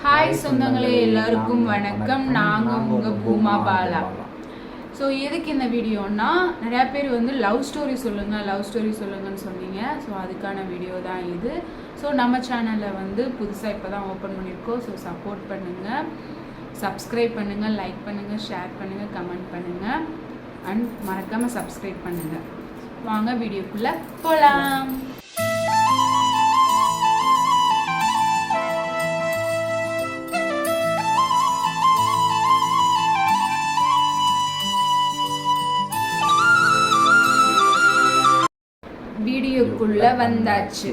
Hi சொந்தங்களே, எல்லாருக்கும் வணக்கம். நாங்கள் உங்கள் பூமா பாலா. ஸோ எதுக்கு இந்த வீடியோன்னா, நிறையா பேர் வந்து லவ் ஸ்டோரி சொல்லுங்கன்னு சொன்னீங்க. ஸோ அதுக்கான வீடியோ தான் இது. ஸோ நம்ம சேனலில் வந்து புதுசாக இப்போ தான் ஓப்பன் பண்ணியிருக்கோம். ஸோ சப்போர்ட் பண்ணுங்கள், சப்ஸ்கிரைப் பண்ணுங்கள், லைக் பண்ணுங்கள், ஷேர் பண்ணுங்கள், கமெண்ட் பண்ணுங்கள் அண்ட் மறக்காமல் சப்ஸ்கிரைப் பண்ணுங்கள். வாங்க வீடியோக்குள்ளே போகலாம். வீடியோக்குள்ளே வந்தாச்சு.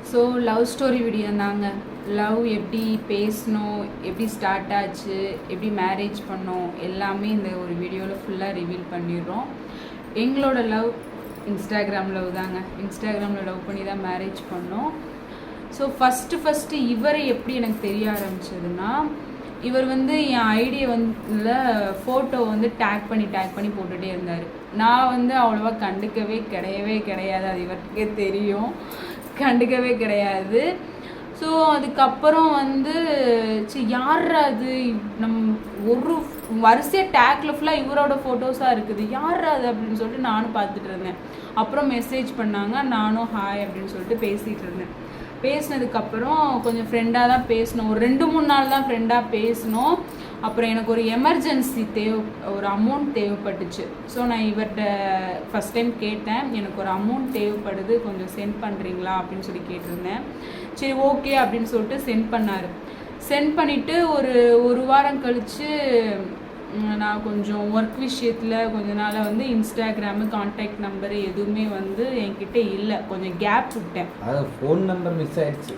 ஸோ லவ் ஸ்டோரி வீடியோ தாங்க. லவ் எப்படி பேசணும், எப்படி ஸ்டார்ட் ஆச்சு, எப்படி மேரேஜ் பண்ணோம், எல்லாமே இந்த ஒரு வீடியோவில் ஃபுல்லாக ரிவீல் பண்ணிடுறோம். எங்களோட லவ் இன்ஸ்டாகிராம் லவ் தாங்க. இன்ஸ்டாகிராமில் லவ் பண்ணி தான் மேரேஜ் பண்ணோம். ஸோ ஃபஸ்ட்டு இவரை எப்படி எனக்கு தெரிய ஆரம்பிச்சதுன்னா, இவர் வந்து என் ஐடியை வந்து ஃபோட்டோ வந்து டேக் பண்ணி போட்டுகிட்டே இருந்தார். நான் வந்து அவ்வளோவா கண்டுக்கவே கிடையாது. அது இவருக்கே தெரியும், கண்டுக்கவே கிடையாது. ஸோ அதுக்கப்புறம் வந்து யார் அது, ஒரு வரிசையாக டேக்கில் ஃபுல்லாக இவரோட ஃபோட்டோஸாக இருக்குது, யார் அது அப்படின்னு சொல்லிட்டு நானும் பார்த்துட்டு இருந்தேன். அப்புறம் மெசேஜ் பண்ணாங்க, நானும் ஹாய் அப்படின்னு சொல்லிட்டு பேசிகிட்டு இருந்தேன். பேசினதுக்கப்புறம் கொஞ்சம் ஃப்ரெண்டாக தான் பேசினோம். ஒரு 2-3 நாள் தான் ஃப்ரெண்டாக பேசினோம். அப்புறம் எனக்கு ஒரு எமர்ஜென்சி ஒரு அமௌண்ட் தேவைப்பட்டுச்சு. ஸோ நான் இவர்கிட்ட ஃபஸ்ட் டைம் கேட்டேன், எனக்கு ஒரு அமௌண்ட் தேவைப்படுது, கொஞ்சம் சென்ட் பண்ணுறீங்களா அப்படின்னு சொல்லி கேட்டிருந்தேன். சரி ஓகே அப்படின்னு சொல்லிட்டு சென்ட் பண்ணார். சென்ட் பண்ணிவிட்டு ஒரு வாரம் கழித்து நான் கொஞ்சம் ஒர்க் விஷயத்தில் கொஞ்ச நாளாக வந்து இன்ஸ்டாகிராமு கான்டாக்ட் நம்பரு எதுவுமே வந்து என்கிட்ட இல்லை. கொஞ்சம் கேப் விட்டேன். அதாவது ஃபோன் நம்பர் மிஸ் ஆயிடுச்சு,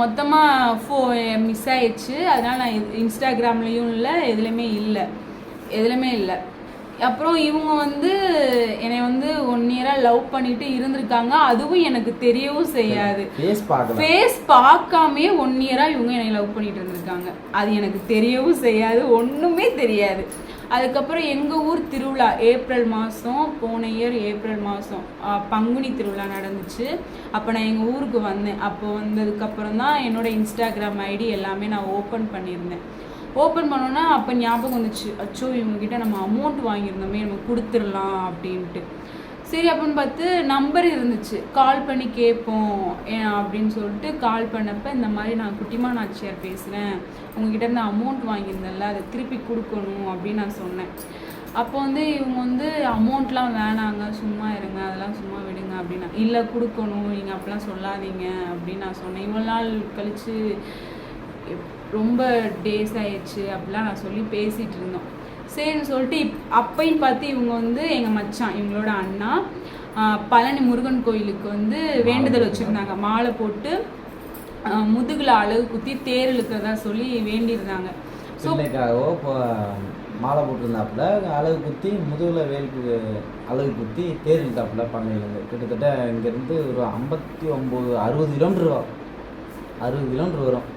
மொத்தமாக மிஸ் ஆயிடுச்சு. அதனால் நான் இன்ஸ்டாகிராம்லேயும் இல்லை, எதுலேயுமே இல்லை. அப்புறம் இவங்க வந்து என்னை வந்து 1 இயராக லவ் பண்ணிட்டு இருந்திருக்காங்க. அதுவும் எனக்கு தெரியவும் செய்யாது. ஃபேஸ் பார்க்காமே 1 இயராக இவங்க என்னை லவ் பண்ணிட்டு இருந்திருக்காங்க. அது எனக்கு தெரியவும் செய்யாது, ஒன்றுமே தெரியாது. அதுக்கப்புறம் எங்கள் ஊர் திருவிழா போன இயர் ஏப்ரல் மாதம் பங்குனி திருவிழா நடந்துச்சு. அப்போ நான் எங்கள் ஊருக்கு வந்தேன். அப்போ வந்ததுக்கப்புறம் தான் என்னோடய இன்ஸ்டாகிராம் ஐடி எல்லாமே நான் ஓப்பன் பண்ணியிருந்தேன். ஓப்பன் பண்ணோன்னா அப்போ ஞாபகம் வந்துச்சு, அச்சோ இவங்ககிட்ட நம்ம அமௌண்ட் வாங்கியிருந்தோமே, நம்ம கொடுத்துடலாம் அப்படின்ட்டு. சரி அப்படின்னு பார்த்து நம்பர் இருந்துச்சு, கால் பண்ணி கேட்போம் அப்படின்னு சொல்லிட்டு கால் பண்ணப்போ, இந்த மாதிரி நான் குட்டிமா நாச்சியார் பேசுகிறேன், உங்ககிட்ட இருந்து அமௌண்ட் வாங்கியிருந்தேன்ல, அதை திருப்பி கொடுக்கணும் அப்படின்னு நான் சொன்னேன். அப்போ வந்து இவங்க வந்து அமௌண்ட்லாம் வேணாங்க, சும்மா இருங்க, அதெல்லாம் சும்மா விடுங்க அப்படின்னா, இல்லை கொடுக்கணும், நீங்கள் அப்படிலாம் சொல்லாதீங்க அப்படின்னு நான் சொன்னேன். இவ்வளோ நாள் கழித்து ரொம்ப டேஸ் ஆயிடுச்சு அப்படிலாம் நான் சொல்லி பேசிகிட்டு இருந்தோம். சரின்னு சொல்லிட்டு அப்பையும் பார்த்து இவங்க வந்து எங்கள் மச்சான், இவங்களோட அண்ணா, பழனி முருகன் கோயிலுக்கு வந்து வேண்டுதல் வச்சுருந்தாங்க. மாலை போட்டு முதுகில் அழகு குத்தி தேர் இழுக்கிறதா சொல்லி வேண்டியிருந்தாங்க. ஸோ மாலை போட்டிருந்தாப்புல, அழகு குத்தி முதுகில் வேலுக்கு அழகு குத்தி தேர் இழுத்தாப்புல பண்ணையிலேருந்து. கிட்டத்தட்ட இங்கேருந்து ஒரு 59-60 கிலோமீட்டர் வரும்.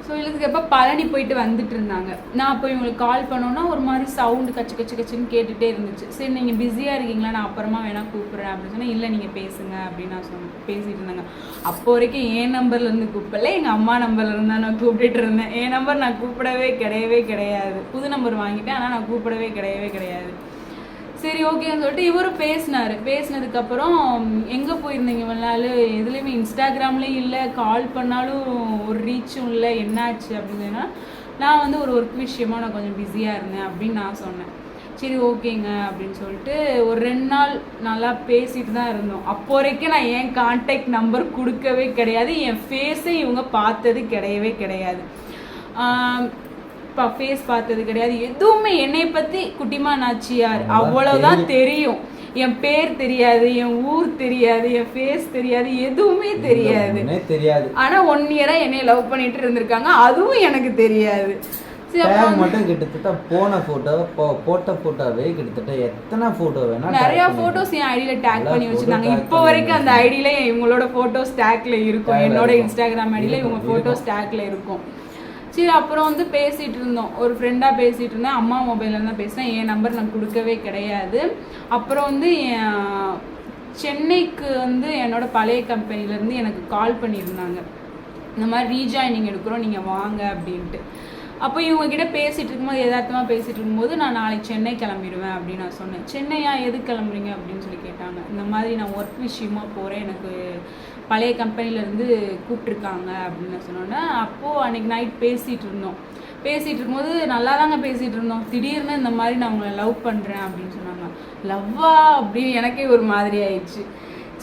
ஸோ இதுக்கு எப்போ பழனி போயிட்டு வந்துட்டு இருந்தாங்க. நான் அப்போ இவங்களுக்கு கால் பண்ணோன்னா ஒரு மாதிரி சவுண்டு கச்சுன்னு கேட்டுகிட்டே இருந்துச்சு. சரி நீங்கள் பிஸியாக இருக்கீங்களா, நான் அப்புறமா வேணால் கூப்பிட்றேன் அப்படின்னு சொன்னால், இல்லை நீங்கள் பேசுங்க அப்படின்னு நான் பேசிகிட்டு இருந்தாங்க. அப்போ வரைக்கும் என் நம்பர்லேருந்து கூப்பிடல, எங்கள் அம்மா நம்பர்லேருந்து தான் நான் கூப்பிட்டுட்டு இருந்தேன். என் நம்பர் நான் கூப்பிடவே கிடையாது. புது நம்பர் வாங்கிட்டேன், ஆனால் நான் கூப்பிடவே கிடையாது. சரி ஓகேன்னு சொல்லிட்டு இவரும் பேசினதுக்கப்புறம் எங்கே போயிருந்தீங்க இவ்வளோ நாள், எதுலேயுமே இன்ஸ்டாகிராம்லேயும் இல்லை, கால் பண்ணாலும் ஒரு ரீச்சும் இல்லை, என்னாச்சு அப்படின்னு சொன்னால், நான் வந்து ஒரு ஒர்க் விஷயமா நான் கொஞ்சம் பிஸியாக இருந்தேன் அப்படின்னு நான் சொன்னேன். சரி ஓகேங்க அப்படின்னு சொல்லிட்டு ஒரு 2 நாள் நல்லா பேசிட்டு தான் இருந்தோம். அப்போ வரைக்கும் நான் என் கான்டாக்ட் நம்பர் கொடுக்கவே கிடையாது, என் ஃபேஸை இவங்க பார்த்தது கிடையாது. ஃபேஸ் பார்த்தது கிடையாது, எதுவுமே. என்னை பற்றி குட்டிமா நாச்சியார் அவ்வளோதான் தெரியும். என் பேர் தெரியாது, என் ஊர் தெரியாது, என் ஃபேஸ் தெரியாது, எதுவுமே தெரியாது. ஆனால் 1 இயராக என்னை லவ் பண்ணிட்டு இருந்திருக்காங்க, அதுவும் எனக்கு தெரியாது. மட்டும் கிட்டத்தட்ட போட்ட போட்டோவே கிட்டத்தட்ட எத்தனை போட்டோ வேணா, நிறைய போட்டோஸ் என் ஐடியில டேக் பண்ணி வச்சிருந்தாங்க. இப்போ வரைக்கும் அந்த ஐடியில இவங்களோட போட்டோஸ் டேக்ல இருக்கும். என்னோட இன்ஸ்டாகிராம் ஐடியில இவங்க போட்டோஸ் டேக்ல இருக்கும். சரி அப்புறம் வந்து பேசிகிட்டு இருந்தோம், ஒரு ஃப்ரெண்டாக பேசிகிட்டு இருந்தேன். அம்மா மொபைலில் தான் பேசினேன், என் நம்பர் நான் கொடுக்கவே கிடையாது. அப்புறம் வந்து சென்னைக்கு வந்து என்னோட பழைய கம்பெனிலேருந்து எனக்கு கால் பண்ணியிருந்தாங்க. இந்த மாதிரி ரீஜாயினிங் எடுக்கிறோம், நீங்கள் வாங்க அப்படின்ட்டு. அப்போ இவங்ககிட்ட பேசிகிட்டு இருக்கும்போது யதார்த்தமாக பேசிகிட்டு இருக்கும்போது நான் நாளைக்கு சென்னை கிளம்பிடுவேன் அப்படின்னு நான் சொன்னேன். சென்னையா, எது கிளம்புறீங்க அப்படின்னு சொல்லி கேட்டாங்க. இந்த மாதிரி நான் ஒர்க் விஷயமா போகிறேன், எனக்கு பழைய கம்பெனிலேருந்து கூப்பிட்ருக்காங்க அப்படின்னு நான் சொன்னோன்னே, அப்போது அன்றைக்கி நைட் பேசிகிட்டு இருக்கும்போது நல்லா தாங்க பேசிகிட்டு இருந்தோம். திடீர்னு இந்த மாதிரி நான் உங்களை லவ் பண்ணுறேன் அப்படின்னு சொன்னாங்க. லவ்வா அப்படின்னு எனக்கே ஒரு மாதிரி ஆயிடுச்சு.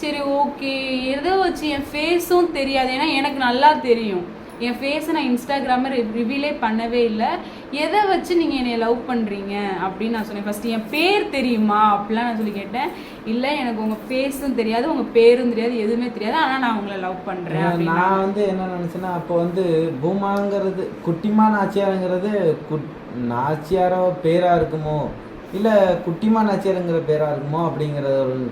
சரி ஓகே, எதை வச்சு, என் ஃபேஸும் தெரியாது, ஏன்னா எனக்கு நல்லா தெரியும் என் ஃபேஸை நான் இன்ஸ்டாகிராமில் ரிவீலே பண்ணவே இல்லை. எதை வச்சு நீங்கள் என்னை லவ் பண்ணுறீங்க அப்படின்னு நான் சொன்னேன். ஃபஸ்ட்டு என் பேர் தெரியுமா அப்படிலாம் நான் சொல்லி கேட்டேன். இல்லை, எனக்கு உங்கள் ஃபேஸும் தெரியாது, உங்கள் பேரும் தெரியாது, எதுவுமே தெரியாது, ஆனால் நான் உங்களை லவ் பண்ணுறேன். நான் வந்து என்ன நினச்சேன்னா, அப்போ வந்து பூமாங்கிறது குட்டிமா நாச்சியாருங்கிறது நாச்சியாரோ பேராக இருக்குமோ, இல்லை குட்டிமா நாச்சியாருங்கிற பேராக இருக்குமோ அப்படிங்கிற ஒரு,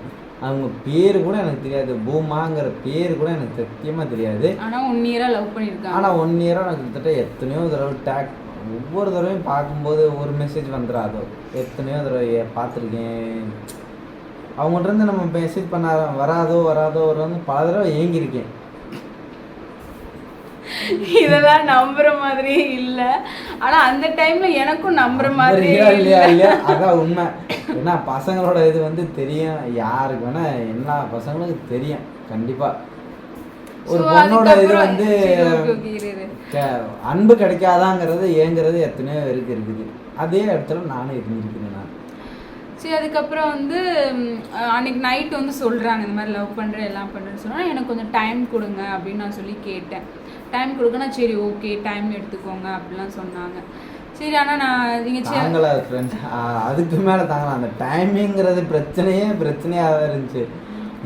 அவங்க பேர் கூட எனக்கு தெரியாது, பூமாங்கிற பேர் கூட எனக்கு சத்தியமாக தெரியாது. ஆனால் 1 இயராக லவ் பண்ணியிருக்காங்க. ஆனால் 1 இயராக எனக்கு கிட்டத்தட்ட எத்தனையோ தடவை டேக், ஒவ்வொரு தடவையும் பார்க்கும்போது ஒரு மெசேஜ் வந்துடாதோ, எத்தனையோ தடவை பார்த்துருக்கேன். அவங்கள்ட்ட நம்ம மெசேஜ் பண்ண வராதோ பல தடவை ஏங்கியிருக்கேன். இதெல்லாம் நம்புற மாதிரியே இல்லை, ஆனா அந்த டைம்ல எனக்கும் நம்புற மாதிரி இல்லையா. அதான் உண்மை. ஏன்னா பசங்களோட இது வந்து தெரியும், யாருக்கு வேணா எல்லா பசங்களுக்கும் தெரியும் கண்டிப்பா. ஒரு பொண்ணோட இது வந்து அன்பு கிடைக்காதாங்கிறது ஏங்கிறது எத்தனையோ பேருக்கு இருக்குது. அதே இடத்துல நானும் இருந்திருக்கிறேன். நான் சரி, அதுக்கப்புறம் வந்து அன்றைக்கி நைட்டு வந்து சொல்கிறாங்க இந்த மாதிரி லவ் பண்ணுறேன் எல்லாம் பண்ணுறேன்னு சொன்னால் எனக்கு கொஞ்சம் டைம் கொடுங்க அப்படின்னு நான் சொல்லி கேட்டேன். டைம் கொடுக்கனா சரி ஓகே டைம் எடுத்துக்கோங்க அப்படிலாம் சொன்னாங்க. சரி, ஆனால் நான் நீங்கள் தாங்களா ஃப்ரெண்ட்ஸ் அதுக்கு மேலே தாங்கலாம். அந்த டைமிங்கிறது பிரச்சனையாக தான் இருந்துச்சு.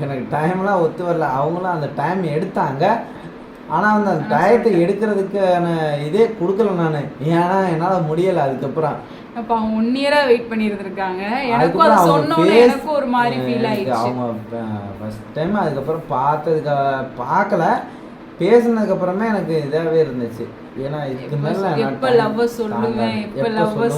எனக்கு டைம்லாம் ஒத்து வரல. அவங்களும் அந்த டைம் எடுத்தாங்க, ஆனால் வந்து அந்த டயத்தை எடுக்கிறதுக்கான இதே கொடுக்கல நான். ஏன்னா என்னால் முடியலை. அதுக்கப்புறம் அப்போ அவங்க 1 இயராக வெயிட் பண்ணியிருந்துருக்காங்க. எனக்கும் அது சொன்னோன்னே எனக்கும் ஒரு மாதிரி ஃபீல் ஆயிடுச்சு. அவங்க ஃபர்ஸ்ட் டைம் அதுக்கப்புறம் பார்க்கல, பேசினதுக்கப்புறமே எனக்கு இதாகவே இருந்துச்சு. ஏன்னா இதுக்கு மேலே எப்போ லவ்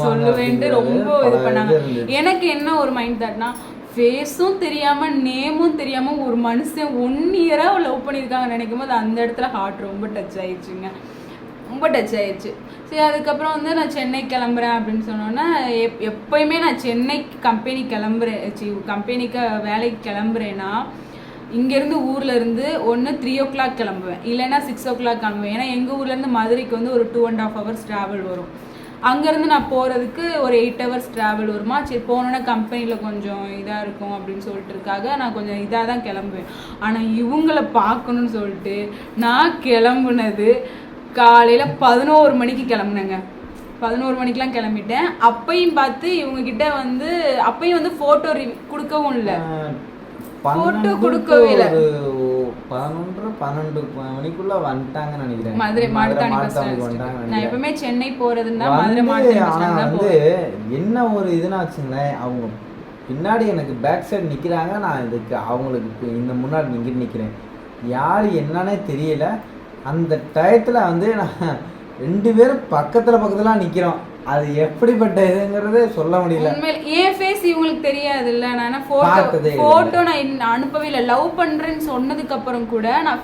சொல்லுவேன்ட்டு ரொம்ப இது பண்ணாங்க. எனக்கு என்ன ஒரு மைண்ட் தாட்னா, ஃபேஸும் தெரியாமல் நேமும் தெரியாமல் ஒரு மனுஷன் 1 இயராக லவ் பண்ணியிருக்காங்க நினைக்கும் போது அந்த இடத்துல ஹார்ட் ரொம்ப டச் ஆயிடுச்சுங்க, ரொம்ப டச் ஆயிடுச்சு. சரி, அதுக்கப்புறம் வந்து நான் சென்னை கிளம்புறேன் அப்படின்னு சொன்னோன்னா, எப்போயுமே நான் சென்னைக்கு கம்பெனிக்கு வேலைக்கு கிளம்புறேன்னா இங்கேருந்து ஊர்லேருந்து ஒன்று 3 o'clock கிளம்புவேன், இல்லைன்னா 6 o'clock கிளம்புவேன். ஏன்னா எங்கள் ஊர்லேருந்து மதுரைக்கு வந்து ஒரு 2.5 hours ட்ராவல் வரும். அங்கேருந்து நான் போகிறதுக்கு ஒரு 8 hours ட்ராவல் வருமா. சரி, போனோன்னா கம்பெனியில் கொஞ்சம் இதாக இருக்கும் அப்படின்னு சொல்லிட்டுருக்காக நான் கொஞ்சம் இதாக தான் கிளம்புவேன். ஆனால் இவங்கள பார்க்கணுன்னு சொல்லிட்டு நான் கிளம்புனது காலையில் 11 மணிக்கு கிளம்புனேங்க. 11 மணிக்கெலாம் கிளம்பிட்டேன். அப்பையும் பார்த்து இவங்ககிட்ட வந்து அப்பையும் வந்து ஃபோட்டோ கொடுக்கவும் இல்லை, ஃபோட்டோ கொடுக்கவே இல்லை. 11-12 மணிக்குள்ள வந்துட்டாங்கன்னு நினைக்கிறேன். Madurai Mattuthavani bus stand. நான் எப்பவுமே சென்னை போறதுன்னா மதுரை மாட்டுத்தாவணி பஸ் ஸ்டாண்ட் தான் வந்து என்ன ஒரு இதுனா வச்சுங்களேன், அவங்க பின்னாடி எனக்கு பேக் சைடு நிற்கிறாங்க, நான் இதுக்கு அவங்களுக்கு இந்த முன்னாடி இங்கிட்டு நிற்கிறேன். யார் என்னன்னே தெரியல. அந்த டயத்தில் வந்து நான் 2 பேரும் பக்கத்தில் நிற்கிறோம். அது எப்படிப்பட்ட இதுங்கிறதே சொல்ல முடியல. என் ஃபேஸ் இவங்களுக்கு தெரியாது இல்லை. நான் ஃபோட்டோ நான் அனுப்பவே இல்லை. லவ் பண்ணுறேன்னு சொன்னதுக்கு அப்புறம் கூட நான்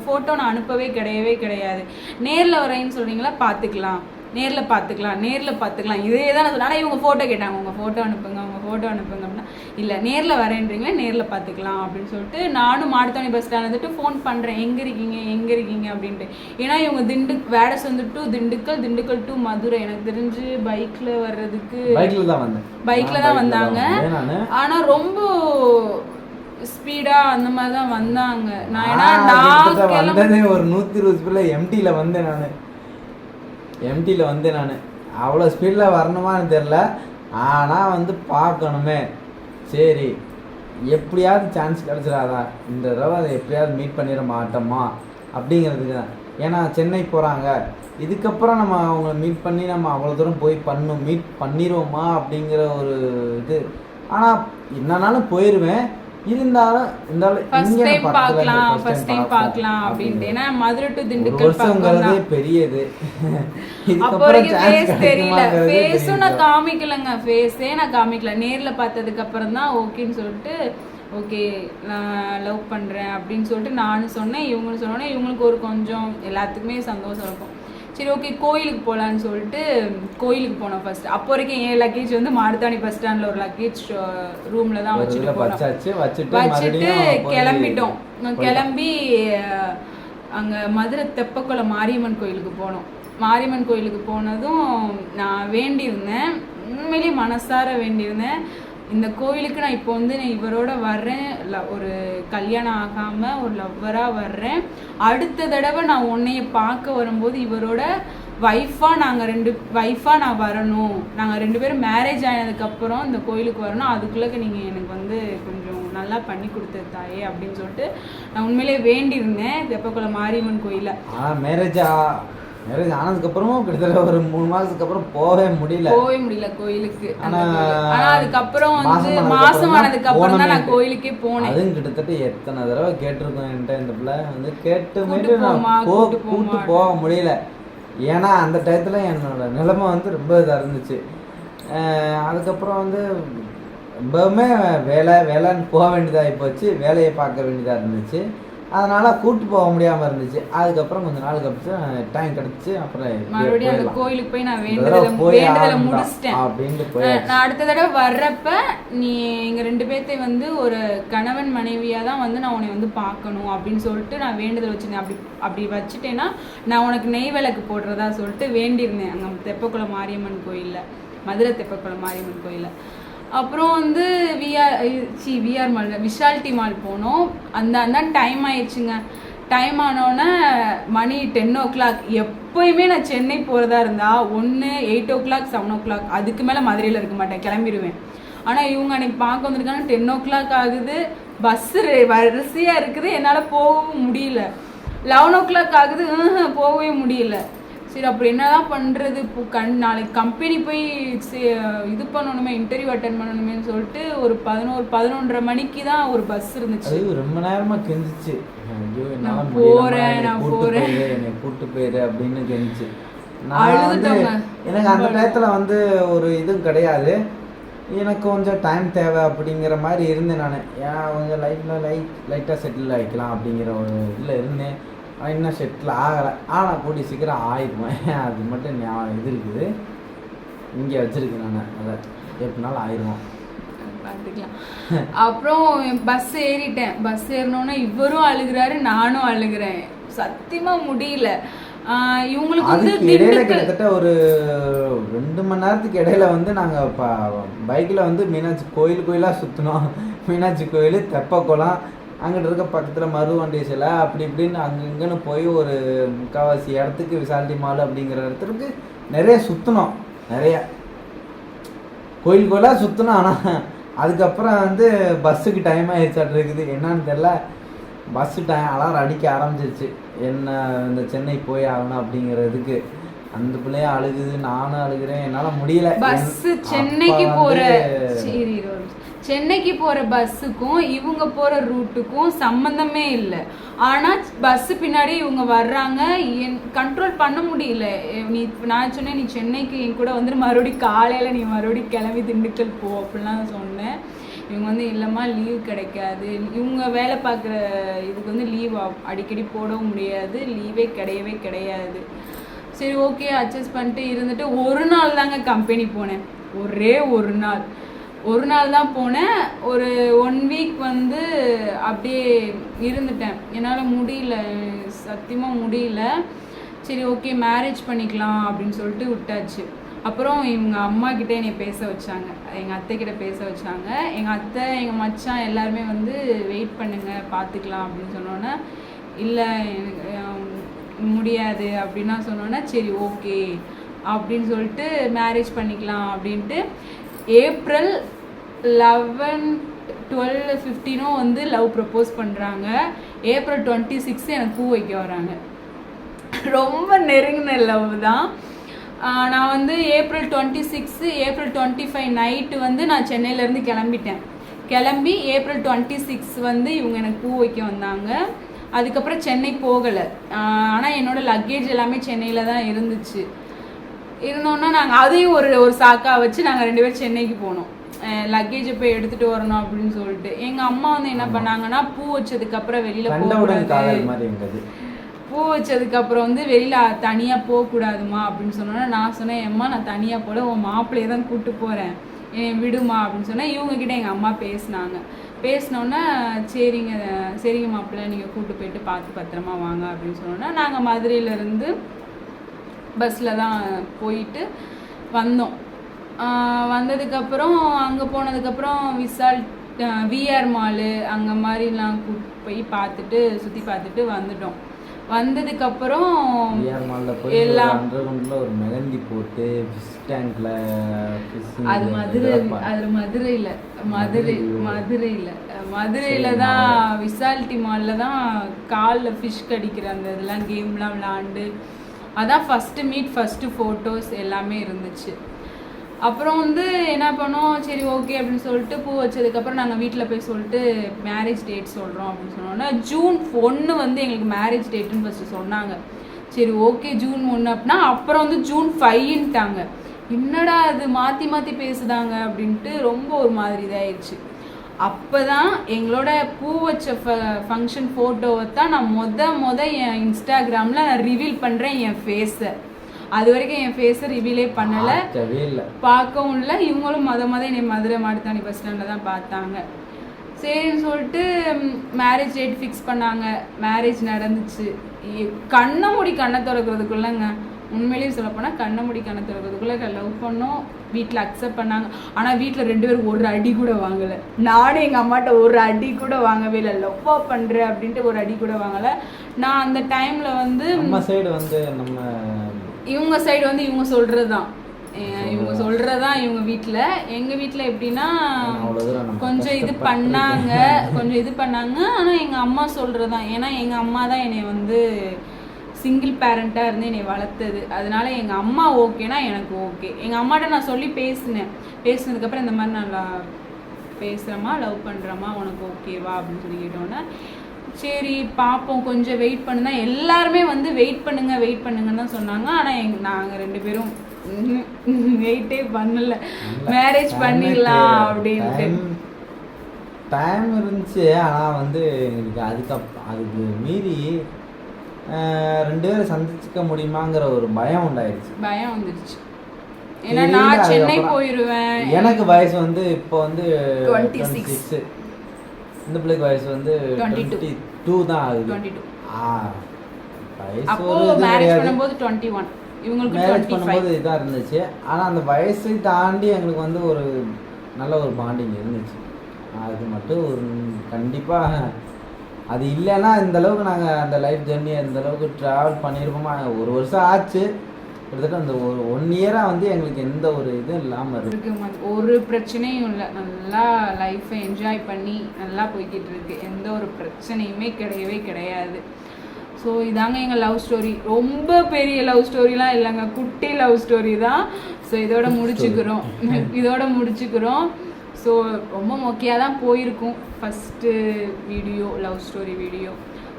ஃபோட்டோ நான் அனுப்பவே கிடையாது. நேரில் வரேன்னு சொல்கிறீங்களா, பார்த்துக்கலாம், நேரில் பார்த்துக்கலாம் இதே தான் நான் சொன்னேன். ஆனால் இவங்க ஃபோட்டோ கேட்டாங்க, உங்கள் ஃபோட்டோ அனுப்புங்க அப்படின்னா, இல்லை நேரில் வரேன்றீங்களா, நேரில் பார்த்துக்கலாம் அப்படின்னு சொல்லிட்டு நானும் மாட்டுத்தாவணி பஸ் ஸ்டாண்ட் வந்துட்டு ஃபோன் பண்ணுறேன், எங்கே இருக்கீங்க அப்படின்ட்டு. ஏன்னா இவங்க வேடஸ் வந்துட்டு திண்டுக்கல் டு மதுரை. எனக்கு தெரிஞ்சு பைக்கில் வர்றதுக்கு பைக்கில் தான் வந்தாங்க. ஆனால் ரொம்ப ஸ்பீடா அந்த மாதிரி தான் வந்தாங்க. நான் ஒரு 120 ஸ்பீட்ல எம்டியில் வந்தேன் நான். அவ்வளோ ஸ்பீடில் வரணுமான்னு தெரில. ஆனால் வந்து பார்க்கணுமே, சரி எப்படியாவது சான்ஸ் கிடச்சிடாதா, இந்த தடவை அதை எப்படியாவது மீட் பண்ணிட மாட்டோமா அப்படிங்கிறதுக்கு தான். ஏன்னா சென்னை போகிறாங்க, இதுக்கப்புறம் நம்ம அவங்கள மீட் பண்ணி நம்ம அவ்வளோ தூரம் போய் மீட் பண்ணிடுவோமா அப்படிங்கிற ஒரு இது. ஆனால் என்னன்னாலும் போயிடுவேன். இருந்தாலும் ஃபர்ஸ்ட் டைம் பார்க்கலாம் அப்படின்ட்டு. ஏன்னா மதுரை டு திண்டுக்கல் பெரியது. அப்போ வரைக்கும் ஃபேஸ் தெரியல, ஃபேஸும் நான் காமிக்கலங்க, ஃபேஸே நான் காமிக்கல. நேரில் பார்த்ததுக்கு அப்புறம் தான் ஓகேன்னு சொல்லிட்டு ஓகே நான் லவ் பண்ணுறேன் அப்படின்னு சொல்லிட்டு நானும் சொன்னேன், இவங்களும் சொன்னோன்னே இவங்களுக்கு ஒரு கொஞ்சம் எல்லாத்துக்குமே சந்தோஷம் இருக்கும். சரி ஓகே கோயிலுக்கு போகலான்னு சொல்லிட்டு கோயிலுக்கு போனோம் ஃபர்ஸ்ட். அப்போ வரைக்கும் என் லக்கேஜ் வந்து மாடுத்தாணி பஸ் ஸ்டாண்டில் ஒரு லக்கேஜ் ரூமில் தான் வச்சுட்டு போனோம். வச்சுட்டு கிளம்பிட்டோம். கிளம்பி அங்கே மதுரை தெப்பக்குளம் மாரியம்மன் கோயிலுக்கு போனோம். மாரியம்மன் கோயிலுக்கு போனதும் நான் வேண்டியிருந்தேன், உண்மையிலேயே மனசார வேண்டியிருந்தேன், இந்த கோயிலுக்கு நான் இப்போ வந்து நான் இவரோட வர்றேன், ஒரு கல்யாணம் ஆகாமல் ஒரு லவ்வராக வர்றேன், அடுத்த தடவை நான் உன்னைய பார்க்க வரும்போது இவரோட ஒய்ஃபாக நான் வரணும், நாங்கள் 2 பேரும் மேரேஜ் ஆனதுக்கப்புறம் இந்த கோயிலுக்கு வரணும், அதுக்குள்ளே நீங்கள் எனக்கு வந்து கொஞ்சம் நல்லா பண்ணி கொடுத்த தாயே அப்படின்னு சொல்லிட்டு நான் உண்மையிலே வேண்டியிருந்தேன் தெப்பக்குளம் மாரியம்மன் கோயிலில். மேரேஜ் ஆனதுக்கப்புறமும் கிட்டத்தட்ட ஒரு 3 மாதத்துக்கு அப்புறம் போகவே முடியல கோயிலுக்கு. ஆனால் அதுக்கப்புறம் வந்து மாசம் ஆனதுக்கு அப்புறம் தான் நான் கோயிலுக்கே போனேன். அதுவும் கிட்டத்தட்ட எத்தனை தடவை கேட்டிருக்கோம் என்கிட்ட, இந்த பிள்ளை வந்து கேட்டு நான் கூப்பிட்டு போக முடியல. ஏன்னா அந்த டயத்தில் என்னோட நிலைமை வந்து ரொம்ப இதாக இருந்துச்சு. அதுக்கப்புறம் வந்து ரொம்பவுமே வேலைன்னு போக வேண்டியதாகி போச்சு, வேலையை பார்க்க வேண்டியதாக இருந்துச்சு, அதனால் கூப்பிட்டு போக முடியாமல் இருந்துச்சு. அதுக்கப்புறம் கொஞ்ச நாள் கழிச்சு டைம் கிடச்சி அப்புறம் மறுபடியும் அந்த கோயிலுக்கு போய் நான் வேண்டுதலை முடிச்சிட்டேன் அப்படின்ட்டு நான் அடுத்த தடவை வர்றப்ப நீ எங்கள் 2 பேர்த்தையும் வந்து ஒரு கணவன் மனைவியாக தான் வந்து நான் உன்னை வந்து பார்க்கணும் அப்படின்னு சொல்லிட்டு நான் வேண்டுதல் வச்சுருந்தேன். அப்படி வச்சுட்டேன்னா நான் உனக்கு நெய் விளக்கு போடுறதா சொல்லிட்டு வேண்டியிருந்தேன் அங்கே தெப்பக்குளம் மாரியம்மன் கோயிலில், மதுரை தெப்பக்குளம் மாரியம்மன் கோயிலில். அப்புறம் வந்து விஆர் மால் விஷால்டி மால் போனோம். அந்த டைம் ஆயிடுச்சுங்க. டைம் ஆனோடனே மணி 10 o'clock. எப்போயுமே நான் சென்னை போகிறதா இருந்தால் 8 o'clock 7 o'clock, அதுக்கு மேலே மதுரையில் இருக்க மாட்டேன், கிளம்பிடுவேன். ஆனால் இவங்க அன்றைக்கி பார்க்க வந்திருக்காங்க, 10 o'clock ஆகுது, பஸ்ஸு வரிசையாக இருக்குது, என்னால் போகவும் முடியல. 11 o'clock ஆகுது, போகவே முடியல. சரி அப்படி என்னதான் பண்ணுறது, இப்போ நாளைக்கு கம்பெனி போய் இது பண்ணணுமே, இன்டர்வியூ அட்டன் பண்ணணுமேன்னு சொல்லிட்டு ஒரு 11-11:30 மணிக்கு தான் ஒரு பஸ் இருந்துச்சு. ரொம்ப நேரமாக கெஞ்சிச்சு, நான் போகிறேன் என்னை கூப்பிட்டு போயிரு அப்படின்னு கெஞ்சிச்சு. எனக்கு அந்த டயத்தில் வந்து ஒரு இதுவும் கிடையாது, எனக்கு கொஞ்சம் டைம் தேவை அப்படிங்கிற மாதிரி இருந்தேன். நான் ஏன் கொஞ்சம் லைட்டாக செட்டில் ஆகிக்கலாம் அப்படிங்கிற ஒரு இதில் இருந்தேன். இன்னும் செட்டில் ஆகலை, ஆனால் கூடிய சீக்கிரம் ஆயிடுவேன், அது மட்டும் இது இருக்குது, இங்கே வச்சுருக்கேன் நான், அதை எப்படினாலும் ஆயிடுவோம் பார்த்துக்கலாம். அப்புறம் பஸ் ஏறிட்டேன். பஸ் ஏறினோன்னா இவரும் அழுகிறாரு, நானும் அழுகிறேன், சத்தியமாக முடியல. இவங்களுக்கு வந்து இடையில கிட்டத்தட்ட ஒரு 2 மணி நேரத்துக்கு இடையில வந்து நாங்கள் பைக்கில் வந்து மீனாட்சி கோயிலாக சுற்றினோம். மீனாட்சி கோயில், தெப்பக்குளம், அங்கிட்ட இருக்க பக்கத்தில் மருவண்டி சிலை, அப்படி இப்படின்னு அங்கங்கன்னு போய் ஒரு 3/4 இடத்துக்கு விஷால்டி மால் அப்படிங்கிற இடத்துக்கு நிறைய சுற்றினோம், நிறைய கோயிலாக சுற்றினோம். ஆனால் அதுக்கப்புறம் வந்து பஸ்ஸுக்கு டைம் ஆகிடுச்சாட்டு இருக்குது, என்னன்னு தெரியல, பஸ்ஸு டைம் அலாரம் அடிக்க ஆரம்பிச்சிருச்சு, என்ன இந்த சென்னை போய் ஆகணும் அப்படிங்கிறதுக்கு. அந்த பிள்ளைய அழுகுது, நானும் அழுகிறேன், என்னால் முடியல. பஸ்ஸு சென்னைக்கு போகிற பஸ்ஸுக்கும் இவங்க போகிற ரூட்டுக்கும் சம்மந்தமே இல்லை. ஆனால் பஸ்ஸு பின்னாடி இவங்க வர்றாங்க, கண்ட்ரோல் பண்ண முடியல. நான் சொன்னேன், நீ சென்னைக்கு என் கூட வந்து மறுபடியும் காலையில் நீ மறுபடியும் கிளம்பி திண்டுக்கல் போ அப்படிலாம் சொன்னேன். இவங்க வந்து இல்லைம்மா லீவ் கிடைக்காது, இவங்க வேலை பார்க்குற இதுக்கு வந்து லீவ் அடிக்கடி போடவும் முடியாது, லீவே கிடையாது. சரி ஓகே அட்ஜஸ்ட் பண்ணிட்டு இருந்துட்டு ஒரு நாள் தாங்க கம்பெனி போனேன், ஒரே ஒரு நாள் தான் போனேன். ஒரு 1 வீக் வந்து அப்படியே இருந்துட்டேன், என்னால் முடியல, சத்தியமாக முடியல. சரி ஓகே மேரேஜ் பண்ணிக்கலாம் அப்படின்னு சொல்லிட்டு விட்டாச்சு. அப்புறம் இவங்க அம்மா கிட்டே என்னை பேச வச்சாங்க, எங்கள் அத்தைக்கிட்ட பேச வச்சாங்க. எங்கள் அத்தை எங்கள் மச்சான் எல்லாருமே வந்து வெயிட் பண்ணுங்க பார்த்துக்கலாம் அப்படின்னு சொன்னோன்னே, இல்லை எனக்கு முடியாது அப்படின்னா சொன்னோன்னே, சரி ஓகே அப்படின்னு சொல்லிட்டு மேரேஜ் பண்ணிக்கலாம் அப்படின்ட்டு ஏப்ரல் 11, 12, 15 வந்து லவ் ப்ரப்போஸ் பண்ணுறாங்க. ஏப்ரல் 26 எனக்கு பூ வைக்க வராங்க. ரொம்ப நெருங்கின லவ் தான். நான் வந்து ஏப்ரல் 26, ஏப்ரல் 25 நைட்டு வந்து நான் சென்னையிலேருந்து கிளம்பி ஏப்ரல் 26 வந்து இவங்க எனக்கு பூ வைக்க வந்தாங்க. அதுக்கப்புறம் சென்னை போகலை, ஆனால் என்னோடய லக்கேஜ் எல்லாமே சென்னையில் தான் இருந்தோன்னா நாங்கள் அதையும் ஒரு சாக்காக வச்சு நாங்கள் 2 பேரும் சென்னைக்கு போனோம். லக்கேஜை போய் எடுத்துட்டு வரணும் அப்படின்னு சொல்லிட்டு எங்கள் அம்மா வந்து என்ன பண்ணாங்கன்னா பூ வச்சதுக்கப்புறம் வெளியில் போகக்கூடாது, பூ வச்சதுக்கப்புறம் வந்து வெளியில் தனியாக போகக்கூடாதுமா அப்படின்னு சொன்னோன்னா நான் சொன்னேன், அம்மா நான் தனியாக போல உன் மாப்பிள்ளையை தான் கூப்பிட்டு போகிறேன் விடுமா அப்படின்னு சொன்னேன். இவங்ககிட்ட எங்கள் அம்மா பேசினோன்னே சரிங்க மாப்பிள்ளை நீங்கள் கூப்பிட்டு போயிட்டு பார்த்து பத்திரமா வாங்க அப்படின்னு சொன்னோன்னா நாங்கள் மதுரையிலேருந்து பஸ்ஸில் தான் போயிட்டு வந்தோம். வந்ததுக்கப்புறம் அங்கே போனதுக்கப்புறம் விஆர் மாலு அங்கே மாதிரிலாம் கூப்பிட்டு போய் பார்த்துட்டு சுற்றி பார்த்துட்டு வந்துட்டோம். வந்ததுக்கப்புறம் எல்லாம் ஒரு மெகந்தி போட்டு அது மதுரையில் தான் விசால்டி மாலில் தான் காலில் ஃபிஷ் கடிக்கிற அந்த இதெல்லாம் கேம்லாம் விளாண்டு அதான் ஃபஸ்ட்டு ஃபோட்டோஸ் எல்லாமே இருந்துச்சு. அப்புறம் வந்து என்ன பண்ணோம், சரி ஓகே அப்படின்னு சொல்லிட்டு பூ வச்சதுக்கப்புறம் நாங்கள் வீட்டில் போய் சொல்லிட்டு மேரேஜ் டேட் சொல்கிறோம் அப்படின்னு சொன்னோன்னா June 1 வந்து எங்களுக்கு மேரேஜ் டேட்டுன்னு ஃபஸ்ட்டு சொன்னாங்க. சரி ஓகே June 1 அப்படின்னா அப்புறம் வந்து June 5ன்ட்டாங்க. என்னடா அது மாற்றி பேசுதாங்க அப்படின்ட்டு ரொம்ப ஒரு மாதிரி இதாகிடுச்சு. அப்போ தான் எங்களோட பூ வச்ச ஃபங்க்ஷன் ஃபோட்டோவை தான் நான் என் இன்ஸ்டாகிராமில் நான் ரிவீல் பண்ணுறேன் என் ஃபேஸை. அது வரைக்கும் என் ஃபேஸை ரிவீலே பண்ணலை, பார்க்கவும் இல்லை. இவங்களும் என்னை மதுரை மாட்டுத்தாணி பஸ் ஸ்டாண்டில் தான் பார்த்தாங்க. சரின்னு சொல்லிட்டு மேரேஜ் டேட் ஃபிக்ஸ் பண்ணாங்க. மேரேஜ் நடந்துச்சு. கண்ணை திறக்கிறதுக்குள்ளங்க உண்மையிலேயே சொல்லப்போனால் கண்ணை திறக்கிறதுக்குள்ளே லவ் பண்ணோம். வீட்டில் அக்செப்ட் பண்ணாங்க. ஆனால் வீட்டில் 2 பேரும் ஒரு அடி கூட வாங்கலை. நானும் எங்கள் அம்மாட்ட ஒரு அடி கூட வாங்கவே இல்லை. லவ்வா பண்ணுறேன் அப்படின்ட்டு ஒரு அடி கூட வாங்கலை. நான் அந்த டைமில் வந்து இவங்க சைடு வந்து இவங்க சொல்கிறது தான் இவங்க வீட்டில். எங்கள் வீட்டில் எப்படின்னா கொஞ்சம் இது பண்ணாங்க. ஆனால் எங்கள் அம்மா சொல்கிறது தான். ஏன்னா எங்கள் அம்மா தான் என்னை வந்து சிங்கிள் பேரண்ட்டாக இருந்து என்னை வளர்த்தது. அதனால எங்கள் அம்மா ஓகேனா எனக்கு ஓகே. எங்கள் அம்மாட்ட நான் சொல்லி பேசினதுக்கப்புறம் இந்த மாதிரி நான் பேசுகிறேம்மா, லவ் பண்ணுறேம்மா, உனக்கு ஓகேவா அப்படின்னு சொல்லி கேட்டோன்னே சரி பார்ப்போம் கொஞ்சம் வெயிட் பண்ணுனா எல்லாருமே வந்து வெயிட் பண்ணுங்கன்னு தான் சொன்னாங்க. ஆனால் நாங்கள் 2 பேரும் வெயிட்டே பண்ணல, மேரேஜ் பண்ணிடலாம் அப்படின்ட்டு டைம் இருந்துச்சு. ஆனால் வந்து எங்களுக்கு அதுக்கு மீறி 2 பேரும் சந்திச்சுக்க முடியுமாங்கிற ஒரு பயம் வந்துருச்சு. ஏன்னா நான் சென்னை போயிடுவேன். எனக்கு வயசு வந்து இப்போ வந்து 26, இந்த பிள்ளைக்கு வயசு வந்து 22 தான் ஆகுது. 22 அப்போ மேரேஜ் பண்ணும்போது 21, இவங்களுக்கு மேரேஜ் பண்ணும்போது இதாக இருந்துச்சு. ஆனால் அந்த வயசை தாண்டி எங்களுக்கு வந்து ஒரு நல்ல ஒரு பாண்டிங் இருந்துச்சு. அது மட்டும் ஒரு கண்டிப்பாக அது இல்லைன்னா இந்தளவுக்கு நாங்கள் அந்த லைஃப் ஜெர்னியை இந்தளவுக்கு ட்ராவல் பண்ணியிருப்போமா. 1 வருஷம் ஆச்சு கிட்டத்தட்ட. அந்த 1 இயராக வந்து எங்களுக்கு எந்த ஒரு இதுவும் இல்லாமல் இருக்கு. ஒரு பிரச்சனையும் இல்லை. நல்லா லைஃப்பை என்ஜாய் பண்ணி நல்லா போய்கிட்டு இருக்கு. எந்த ஒரு பிரச்சனையுமே கிடையாது. ஸோ இதாங்க எங்கள் லவ் ஸ்டோரி. ரொம்ப பெரிய லவ் ஸ்டோரிலாம் இல்லைங்க, குட்டி லவ் ஸ்டோரி தான். ஸோ இதோட முடிச்சுக்கிறோம். ஸோ ரொம்ப மொக்கையாக தான் போயிருக்கும் first video, love story video.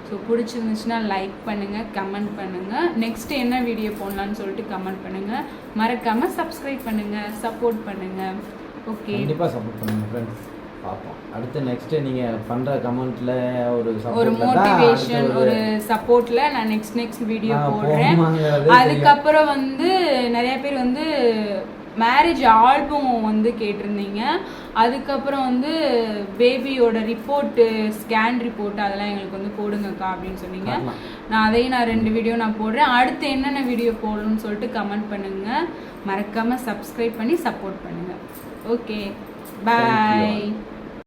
So பிடிச்சிருந்துச்சுன்னா லைக் பண்ணுங்கள், கமெண்ட் பண்ணுங்கள். நெக்ஸ்ட்டு என்ன வீடியோ போடலான்னு சொல்லிட்டு கமெண்ட் பண்ணுங்கள். மறக்காமல் சப்ஸ்கிரைப் பண்ணுங்கள், சப்போர்ட் பண்ணுங்கள். ஓகே, கண்டிப்பாக சப்போர்ட் பண்ணுங்கள் ஃப்ரெண்ட்ஸ். பார்ப்போம் அடுத்து நெக்ஸ்ட்டு நீங்கள் பண்ணுற கமெண்ட்டில் ஒரு மோட்டிவேஷன், ஒரு சப்போர்ட்டில் நான் நெக்ஸ்ட் வீடியோ போடுறேன். அதுக்கப்புறம் வந்து நிறைய பேர் வந்து மேரேஜ் ஆல்பம் வந்து கேட்டிருந்தீங்க. அதுக்கப்புறம் வந்து பேபியோட ரிப்போர்ட்டு, ஸ்கேன் ரிப்போர்ட் அதெல்லாம் எங்களுக்கு வந்து போடுங்கக்கா அப்படின்னு சொன்னீங்க. நான் 2 வீடியோ நான் போடுறேன். அடுத்து என்னென்ன வீடியோ போடணும்னு சொல்லிட்டு கமெண்ட் பண்ணுங்கள். மறக்காமல் சப்ஸ்கிரைப் பண்ணி சப்போர்ட் பண்ணுங்கள். ஓகே, பாய்.